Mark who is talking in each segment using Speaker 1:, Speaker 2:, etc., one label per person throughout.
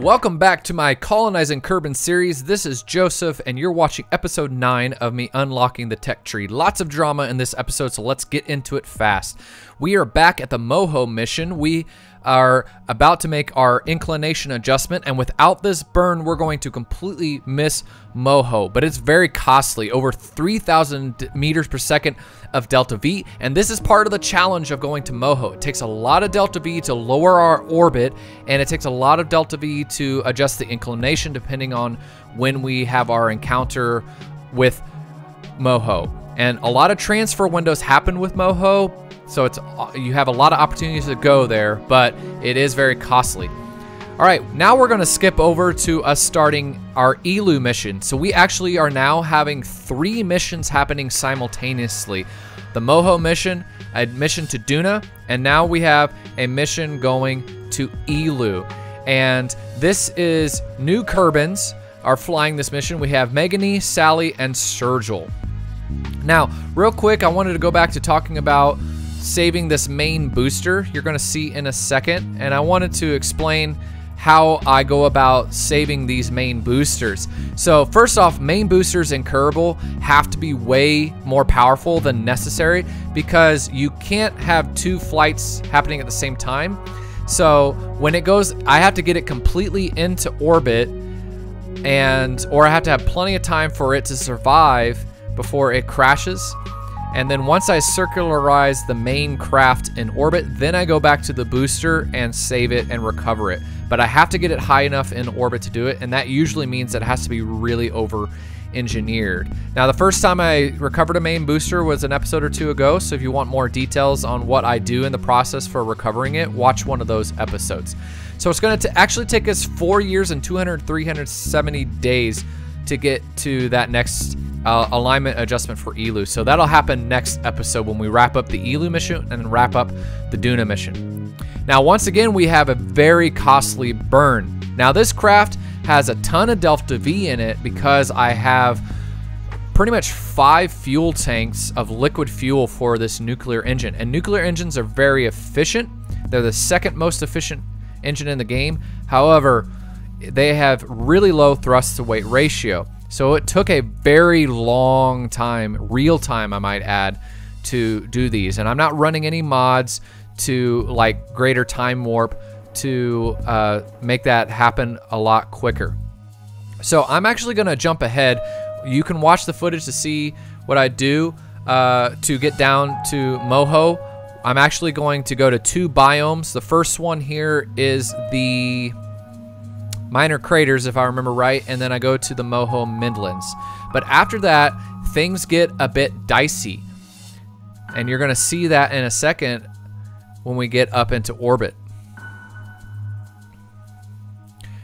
Speaker 1: Welcome back to my Colonizing Kerbin series. This is Joseph, and you're watching episode 9 of me unlocking the tech tree. Lots of drama in this episode, so let's get into it fast. We are back at the Moho mission. We are about to make our inclination adjustment, and without this burn, we're going to completely miss Moho, but it's very costly, over 3,000 meters per second of delta V, and this is part of the challenge of going to Moho. It takes a lot of delta V to lower our orbit, and it takes a lot of delta V to adjust the inclination depending on when we have our encounter with Moho. And a lot of transfer windows happen with Moho, so you have a lot of opportunities to go there, but it is very costly. All right, now we're gonna skip over to us starting our Eeloo mission. So we actually are now having 3 missions happening simultaneously. The Moho mission, a mission to Duna, and now we have a mission going to Eeloo. And this is new Kerbins are flying this mission. We have Megeny, Sally, and Sergel. Now, real quick, I wanted to go back to talking about saving this main booster you're gonna see in a second, and I wanted to explain how I go about saving these main boosters. So first off, main boosters in Kerbal have to be way more powerful than necessary because you can't have 2 flights happening at the same time. So when it goes, I have to get it completely into orbit, or I have to have plenty of time for it to survive before it crashes. And then once I circularize the main craft in orbit, then I go back to the booster and save it and recover it. But I have to get it high enough in orbit to do it, and that usually means that it has to be really over-engineered. Now, the first time I recovered a main booster was an episode or 2 ago, so if you want more details on what I do in the process for recovering it, watch one of those episodes. So it's going to actually take us 4 years and 370 days to get to that next alignment adjustment for Eeloo. So that'll happen next episode when we wrap up the Eeloo mission and wrap up the Duna mission. Now, once again, we have a very costly burn. Now, this craft has a ton of delta V in it because I have pretty much 5 fuel tanks of liquid fuel for this nuclear engine. And nuclear engines are very efficient. They're the second most efficient engine in the game. However, they have really low thrust to weight ratio. So it took a very long time, real time I might add, to do these. And I'm not running any mods to like greater time warp to make that happen a lot quicker. So I'm actually gonna jump ahead. You can watch the footage to see what I do to get down to Moho. I'm actually going to go to 2 biomes. The first one here is the minor craters, if I remember right, and then I go to the Moho Midlands. But after that, things get a bit dicey, and you're gonna see that in a second when we get up into orbit.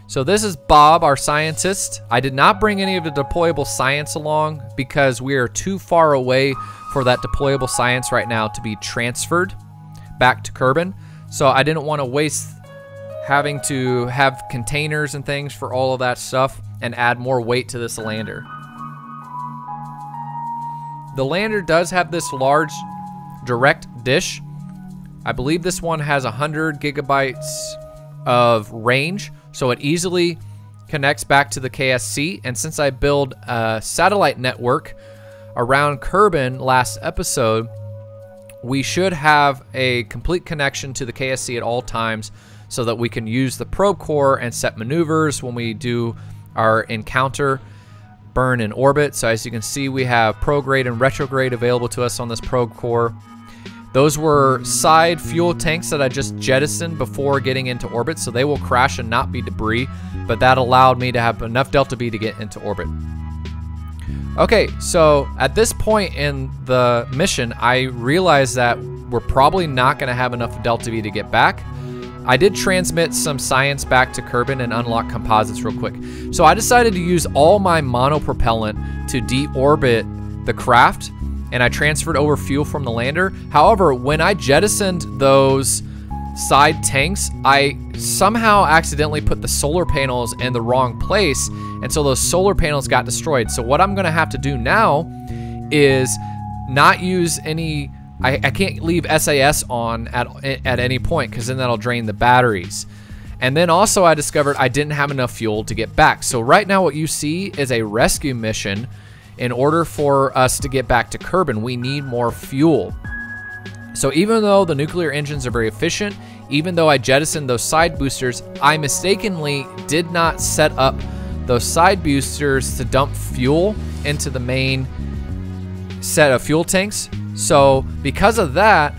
Speaker 1: So this is Bob, our scientist. I did not bring any of the deployable science along because we are too far away for that deployable science right now to be transferred back to Kerbin. So I didn't want to waste having to have containers and things for all of that stuff and add more weight to this lander. The lander does have this large direct dish. I believe this one has 100 gigabytes of range, so it easily connects back to the KSC. And since I built a satellite network around Kerbin last episode, we should have a complete connection to the KSC at all times, so that we can use the probe core and set maneuvers when we do our encounter burn in orbit. So as you can see, we have prograde and retrograde available to us on this probe core. Those were side fuel tanks that I just jettisoned before getting into orbit, so they will crash and not be debris, but that allowed me to have enough delta V to get into orbit. Okay, so at this point in the mission, I realized that we're probably not gonna have enough delta V to get back. I did transmit some science back to Kerbin and unlock composites real quick. So I decided to use all my monopropellant to deorbit the craft, and I transferred over fuel from the lander. However, when I jettisoned those side tanks, I somehow accidentally put the solar panels in the wrong place, and so those solar panels got destroyed. So what I'm gonna have to do now is not use any I can't leave SAS on at any point because then that'll drain the batteries. And then also I discovered I didn't have enough fuel to get back. So right now what you see is a rescue mission. In order for us to get back to Kerbin, we need more fuel. So even though the nuclear engines are very efficient, even though I jettisoned those side boosters, I mistakenly did not set up those side boosters to dump fuel into the main set of fuel tanks. So because of that,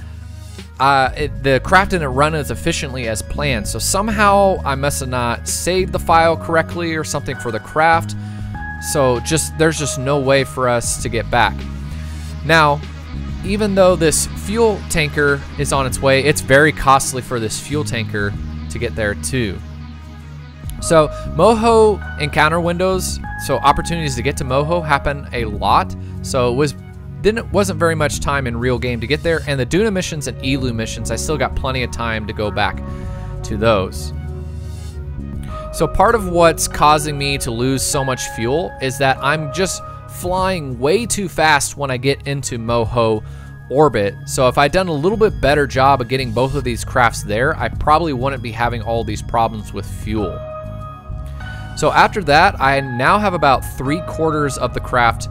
Speaker 1: the craft didn't run as efficiently as planned. So somehow I must have not saved the file correctly or something for the craft. So there's just no way for us to get back. Now, even though this fuel tanker is on its way, it's very costly for this fuel tanker to get there too. So Moho encounter windows, so opportunities to get to Moho happen a lot. So it wasn't very much time in real game to get there. And the Duna missions and Eeloo missions, I still got plenty of time to go back to those. So part of what's causing me to lose so much fuel is that I'm just flying way too fast when I get into Moho orbit. So if I'd done a little bit better job of getting both of these crafts there, I probably wouldn't be having all these problems with fuel. So after that, I now have about 3/4 of the craft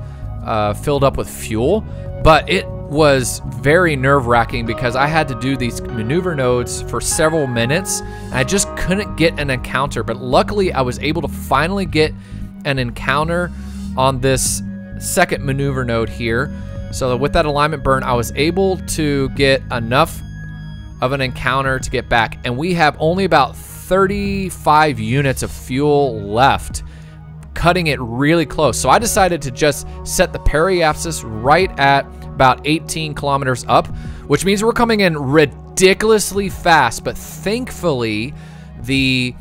Speaker 1: filled up with fuel, but it was very nerve-wracking because I had to do these maneuver nodes for several minutes and I just couldn't get an encounter. But luckily I was able to finally get an encounter on this second maneuver node here. So with that alignment burn, I was able to get enough of an encounter to get back, and we have only about 35 units of fuel left, cutting it really close. So I decided to just set the periapsis right at about 18 kilometers up, which means we're coming in ridiculously fast. But thankfully, the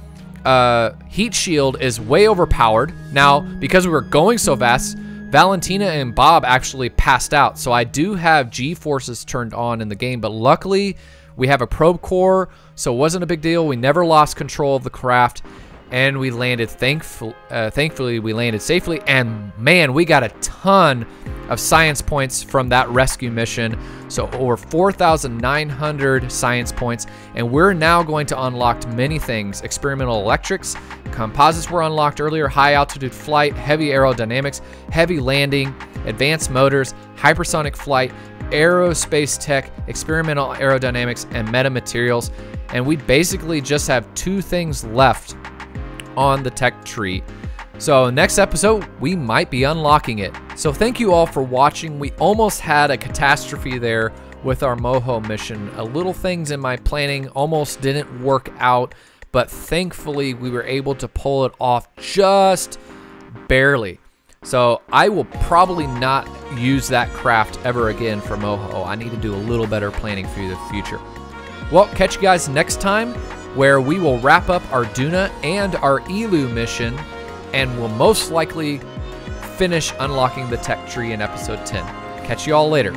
Speaker 1: heat shield is way overpowered. Now, because we were going so fast, Valentina and Bob actually passed out. So I do have G-forces turned on in the game, but luckily we have a probe core, so it wasn't a big deal. We never lost control of the craft, and we landed, thankfully we landed safely. And man, we got a ton of science points from that rescue mission. So over 4,900 science points, and we're now going to unlock many things. Experimental electrics, composites were unlocked earlier, high altitude flight, heavy aerodynamics, heavy landing, advanced motors, hypersonic flight, aerospace tech, experimental aerodynamics, and metamaterials. And we basically just have 2 things left on the tech tree. So next episode, we might be unlocking it. So thank you all for watching. We almost had a catastrophe there with our Moho mission. Little things in my planning almost didn't work out, but thankfully we were able to pull it off just barely. So I will probably not use that craft ever again for Moho. I need to do a little better planning for the future. Well, catch you guys next time, where we will wrap up our Duna and our Eeloo mission, and we'll most likely finish unlocking the tech tree in episode 10. Catch you all later.